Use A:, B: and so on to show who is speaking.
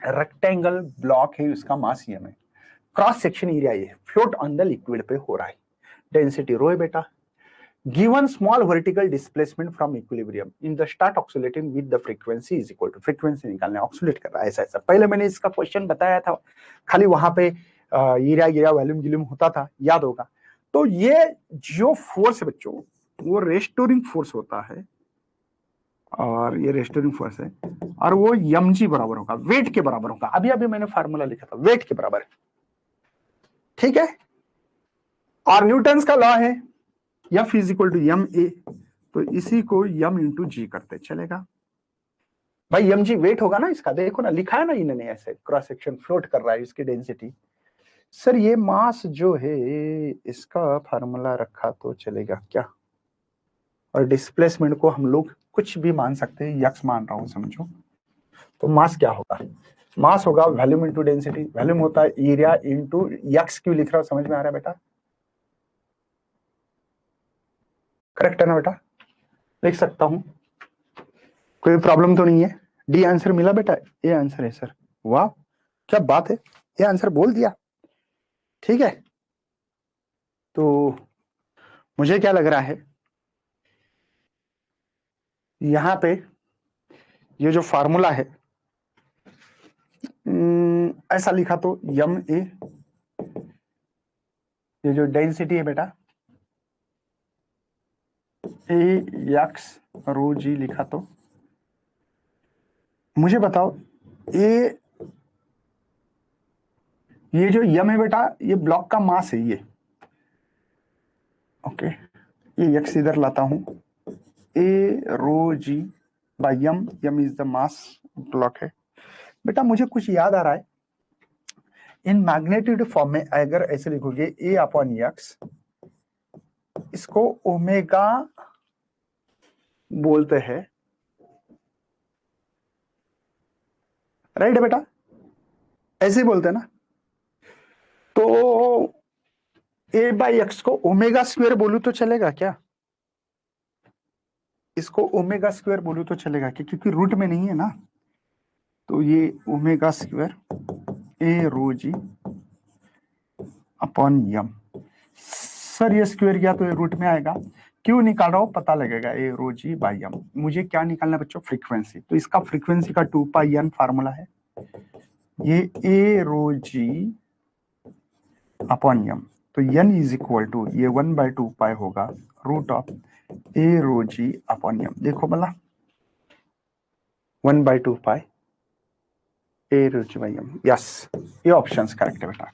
A: Rectangle block है, उसका mass m है, क्रॉस सेक्शन एरिया ये फ्लोट ऑन द लिक्विड पे हो रहा है, डेंसिटी रो है बेटा। Given small vertical displacement from equilibrium in the start oscillating with the frequency is equal to, frequency निकालने ऑक्सीलेट कर रहा है ऐसा ऐसा। पहले मैंने इसका क्वेश्चन बताया था, खाली वहां पे एरिया गिरा वॉल्यूम गिल्यूम होता था, याद होगा। तो ये जो फोर्स है बच्चों वो रेस्टोरिंग फोर्स होता है, और ये रेस्टोरिंग फोर्स है, और वो mg बराबर होगा, वेट के बराबर होगा। अभी अभी मैंने फार्मूला लिखा था, वेट के बराबर है, ठीक है। और न्यूटन्स का लॉ है F is equal to M A, तो इसी को m इंटू जी करते चलेगा। भाई mg वेट होगा ना इसका, देखो ना लिखा है ना इन्होंने ऐसे, क्रॉस सेक्शन फ्लोट कर रहा है, इसकी डेंसिटी। सर ये मास जो है इसका फार्मूला रखा तो चलेगा क्या, और डिस्प्लेसमेंट को हम लोग कुछ भी मान सकते हैं, यक्स मान रहा हूं समझो। तो मास क्या होगा, मास होगा वॉल्यूम इंटू डेंसिटी, वॉल्यूम होता है एरिया इंटू यक्स, क्यों लिख रहा हूं समझ में आ रहा है बेटा, करेक्ट है ना बेटा, लिख सकता हूं, कोई प्रॉब्लम तो नहीं है। डी आंसर मिला बेटा, ये आंसर है सर, वाह क्या बात है, ये आंसर बोल दिया, ठीक है। तो मुझे क्या लग रहा है, यहां पे ये जो फार्मूला है ऐसा लिखा तो यम ए, ये जो डेंसिटी है बेटा ए एक्स रो जी लिखा तो, मुझे बताओ ये जो यम है बेटा ये ब्लॉक का मास है ये, ओके, ये एक्स इधर लाता हूं, A rho g by m, m is the mass block है बेटा। मुझे कुछ याद आ रहा है, इन मैग्नेट्यूड फॉर्म में अगर ऐसे लिखोगे ए अपॉन एक्स, इसको ओमेगा बोलते हैं, राइट है बेटा, ऐसे ही बोलते हैं ना। तो ए बाई एक्स को ओमेगा स्क्वायर बोलू तो चलेगा क्या, इसको ओमेगा स्क्वायर बोलू तो चलेगा क्या, क्योंकि रूट में नहीं है ना। तो ये ओमेगा स्क्वायर ए रो जी अपॉन यम, सर ये स्क्वायर किया तो ये रूट में आएगा, क्यों निकाल रहा हूं पता लगेगा, ए रो जी बाई यम। मुझे क्या निकालना है बच्चों, फ्रीक्वेंसी, तो इसका फ्रीक्वेंसी का 2 पाई एन फार्मूला है, ये ए रो जी अपॉन यम, तो n इज इक्वल टू ये 1/2 पाई होगा root of A rho g upon m, देखो बोला 1/2 pi A rho g by m, yes ये ऑप्शन करेक्ट है बेटा।